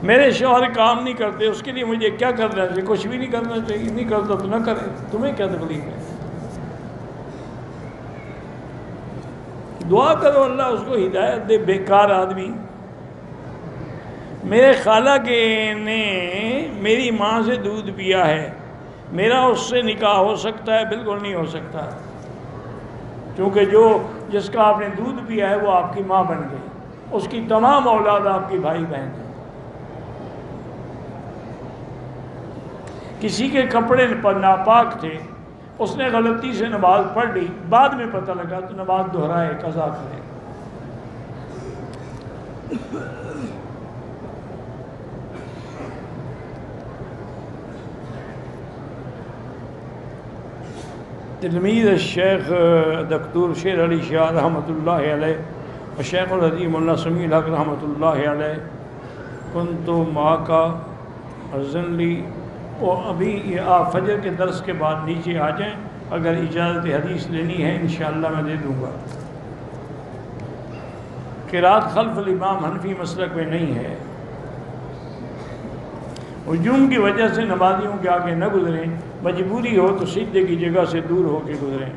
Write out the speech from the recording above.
میرے شوہر کام نہیں کرتے، اس کے لیے مجھے کیا کرنا چاہیے؟ کچھ بھی نہیں کرنا چاہیے، نہیں کرتا تو نہ کرے، تمہیں کیا تکلیف ہے؟ دعا کرو اللہ اس کو ہدایت دے۔ بیکار آدمی، میرے خالہ کے نے میری ماں سے دودھ پیا ہے، میرا اس سے نکاح ہو سکتا ہے؟ بالکل نہیں ہو سکتا، کیونکہ جس کا آپ نے دودھ پیا ہے وہ آپ کی ماں بن گئی، اس کی تمام اولاد آپ کی بھائی بہن ہیں۔ کسی کے کپڑے پر ناپاک تھے، اس نے غلطی سے نماز پڑھ لی، بعد میں پتہ لگا تو نماز دہرائے، قضا کرے۔ تلمید الشیخ دکتور شیر علی شاہ رحمۃ اللہ علیہ اور شیخ الحدیم اللہ سمیع الحق رحمۃ اللہ علیہ، کنت معاکا ارزنلی۔ اور ابھی آپ فجر کے درس کے بعد نیچے آ جائیں، اگر اجازت حدیث لینی ہے انشاءاللہ میں دے دوں گا۔ قرات خلف الامام حنفی مسلک میں نہیں ہے، ہجوم کی وجہ سے نمازیوں کے آگے نہ گزریں، مجبوری ہو تو سجدے کی جگہ سے دور ہو کے گزریں۔